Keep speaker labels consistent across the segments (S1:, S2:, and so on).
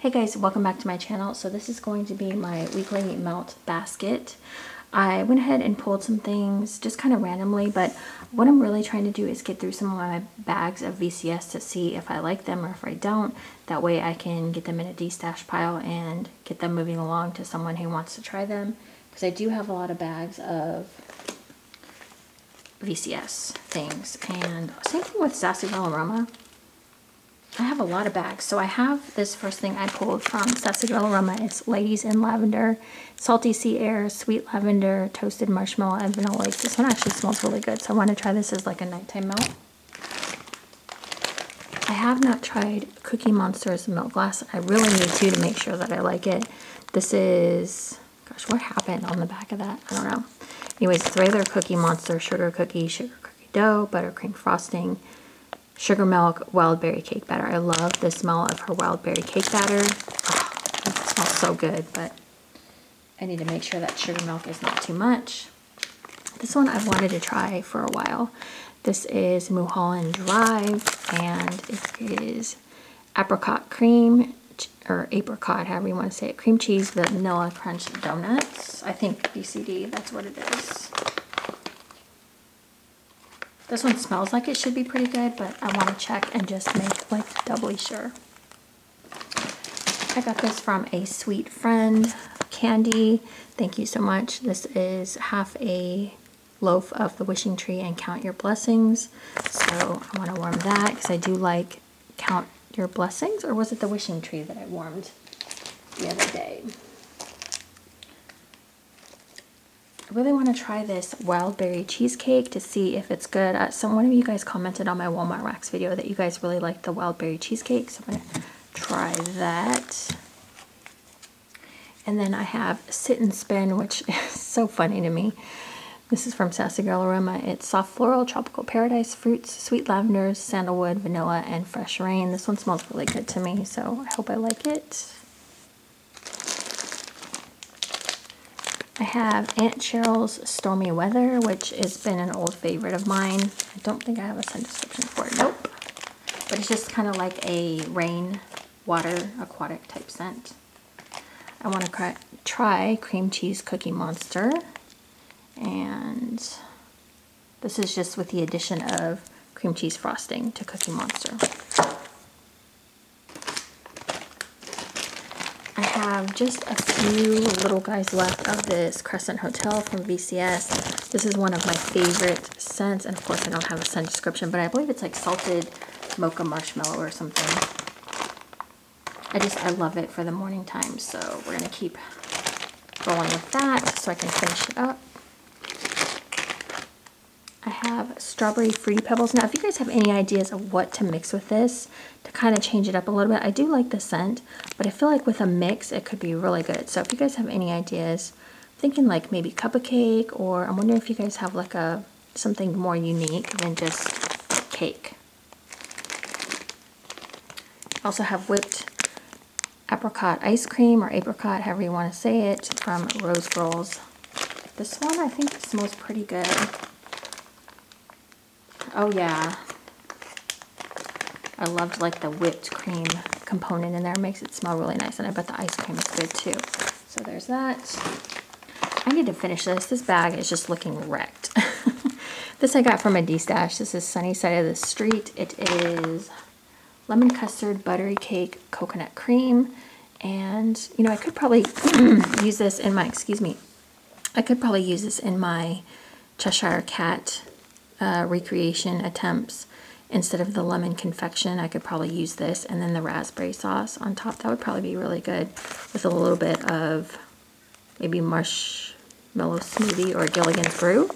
S1: Hey guys, welcome back to my channel. So this is going to be my weekly melt basket. I went ahead and pulled some things just kind of randomly, but what I'm really trying to do is get through some of my bags of VCS to see if I like them or if I don't. That way I can get them in a de-stash pile and get them moving along to someone who wants to try them. Because I do have a lot of bags of VCS things. And same thing with Sassy Girl Aroma. I have a lot of bags. So I have this first thing I pulled from Scentsy Aroma. It's Ladies in Lavender, Salty Sea Air, Sweet Lavender, Toasted Marshmallow, and Vanilla Lake. This one actually smells really good, so I want to try this as like a nighttime melt. I have not tried Cookie Monster's Milk Glass. I really need to make sure that I like it. This is, gosh, what happened on the back of that? I don't know. Anyways, it's regular Cookie Monster, sugar cookie dough, buttercream frosting, sugar milk, wild berry cake batter. I love the smell of her wild berry cake batter. Oh, it smells so good, but I need to make sure that sugar milk is not too much. This one I've wanted to try for a while. This is Mulholland Drive, and it is apricot cream, or apricot, however you want to say it, cream cheese, vanilla crunch donuts. I think BCD, that's what it is. This one smells like it should be pretty good, but I want to check and just make like doubly sure. I got this from a sweet friend, Candy. Thank you so much. This is half a loaf of the wishing tree and count your blessings. So I want to warm that because I do like count your blessings. Or was it the wishing tree that I warmed the other day? I really want to try this wild berry cheesecake to see if it's good. One of you guys commented on my Walmart Wax video that you guys really liked the wild berry cheesecake, so I'm going to try that. And then I have Sit and Spin, which is so funny to me. This is from Sassy Girl Aroma. It's soft floral, tropical paradise, fruits, sweet lavenders, sandalwood, vanilla, and fresh rain. This one smells really good to me, so I hope I like it. I have Aunt Cheryl's Stormy Weather, which has been an old favorite of mine. I don't think I have a scent description for it. Nope. But it's just kind of like a rain, water, aquatic type scent. I want to try Cream Cheese Cookie Monster. And this is just with the addition of cream cheese frosting to Cookie Monster. I have just a few little guys left of this Crescent Hotel from VCS. This is one of my favorite scents, and of course I don't have a scent description, but I believe it's like salted mocha marshmallow or something. I love it for the morning time, so we're gonna keep rolling with that so I can finish it up. I have Strawberry Fruity Pebbles. Now, if you guys have any ideas of what to mix with this to kind of change it up a little bit, I do like the scent, but I feel like with a mix, it could be really good. So if you guys have any ideas, I'm thinking like maybe cup of cake, or I'm wondering if you guys have like something more unique than just cake. I also have whipped apricot ice cream, or apricot, however you want to say it, from Rose Girls. This one I think smells pretty good. Oh yeah, I loved like the whipped cream component in there. It makes it smell really nice, and I bet the ice cream is good too. So there's that. I need to finish this. This bag is just looking wrecked. This I got from a de-stash. This is Sunny Side of the Street. It is lemon custard, buttery cake, coconut cream, and you know, I could probably use this in my, I could probably use this in my Cheshire Cat recreation attempts. Instead of the lemon confection, I could probably use this and then the raspberry sauce on top. That would probably be really good with a little bit of maybe marshmallow smoothie or Gilligan's Brew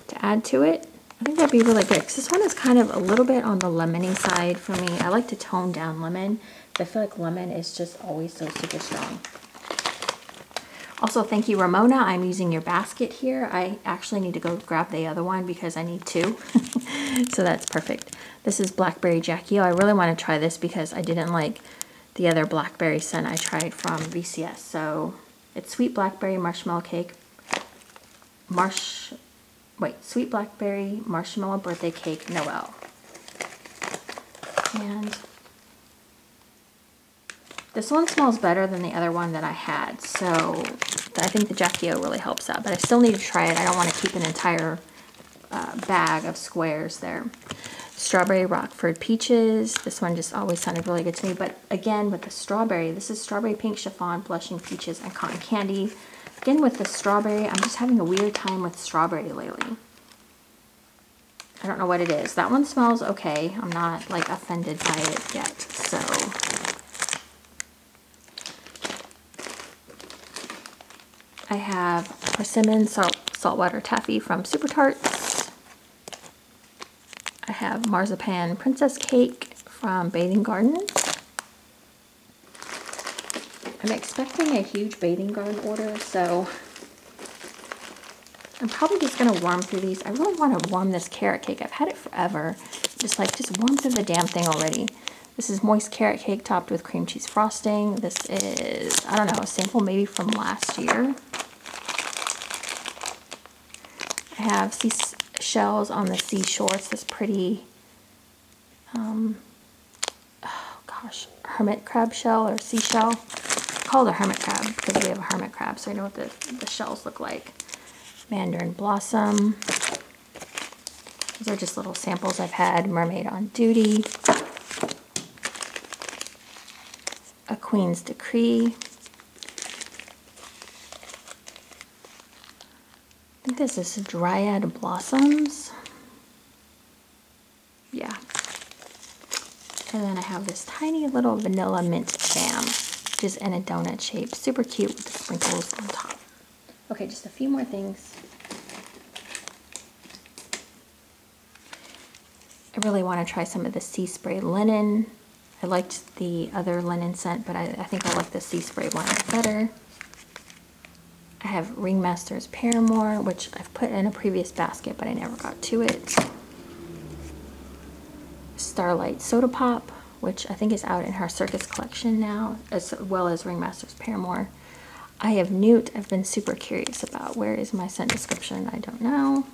S1: to add to it. I think that'd be really good because this one is kind of a little bit on the lemony side for me. I like to tone down lemon, but I feel like lemon is just always so super strong. Also, thank you, Ramona. I'm using your basket here. I actually need to go grab the other one because I need two. So that's perfect. This is Blackberry Jackie O. I really want to try this because I didn't like the other blackberry scent I tried from VCS. So it's sweet blackberry marshmallow cake. Sweet blackberry marshmallow birthday cake Noel. And This one smells better than the other one that I had, so I think the Jackie O really helps out, but I still need to try it. I don't want to keep an entire bag of squares there. Strawberry Rockford Peaches. This one just always sounded really good to me, but again with the strawberry, this is Strawberry Pink Chiffon, Blushing Peaches, and Cotton Candy. Again with the strawberry, I'm just having a weird time with strawberry lately. I don't know what it is. That one smells okay. I'm not like offended by it yet, so. I have Persimmon Saltwater Taffy from Super Tarts. I have Marzipan Princess Cake from Bathing Garden. I'm expecting a huge Bathing Garden order, so I'm probably just going to warm through these. I really want to warm this carrot cake. I've had it forever. Just warm through the damn thing already. This is moist carrot cake topped with cream cheese frosting. This is, I don't know, a sample maybe from last year. I have seashells on the seashore. It's this pretty, oh gosh, hermit crab shell or seashell. It's called a hermit crab because we have a hermit crab, so I know what the shells look like. Mandarin Blossom. These are just little samples I've had. Mermaid on Duty. A Queen's Decree. I think this is Dryad Blossoms. Yeah. And then I have this tiny little vanilla mint jam, which is in a donut shape. Super cute with the sprinkles on top. Okay, just a few more things. I really want to try some of the Sea Spray linen. I liked the other linen scent, but I think I like the Sea Spray one better. I have Ringmaster's Paramore, which I've put in a previous basket, but I never got to it. Starlight Soda Pop, which I think is out in her Circus collection now, as well as Ringmaster's Paramore. I have Newt. I've been super curious about. Where is my scent description? I don't know.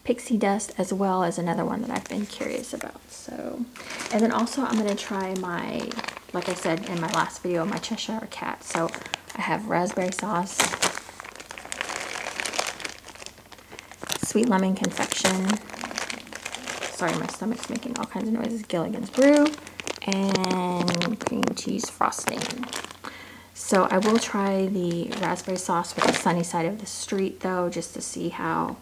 S1: Pixie Dust, as well as another one that I've been curious about. So, and then also I'm going to try my, like I said in my last video, my Cheshire Cat. So I have raspberry sauce, sweet lemon confection. Sorry, my stomach's making all kinds of noises. Gilligan's Brew and cream cheese frosting. So I will try the raspberry sauce with the Sunny Side of the Street though, just to see how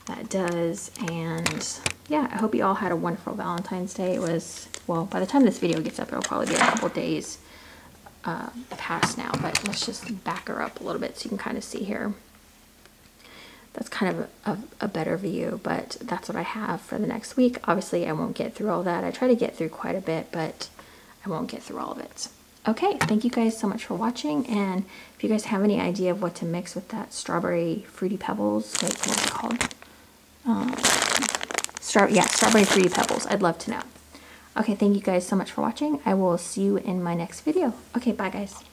S1: that does. And yeah, I hope you all had a wonderful Valentine's Day. It was, well, by the time this video gets up, it'll probably be a couple days past now, but let's just back her up a little bit so you can kind of see here. That's kind of a better view, but that's what I have for the next week. Obviously, I won't get through all that. I try to get through quite a bit, but I won't get through all of it. Okay, thank you guys so much for watching, and if you guys have any idea of what to mix with that strawberry Fruity Pebbles, wait, what's it called? Strawberry Fruity Pebbles. I'd love to know. Okay, thank you guys so much for watching. I will see you in my next video. Okay, bye guys.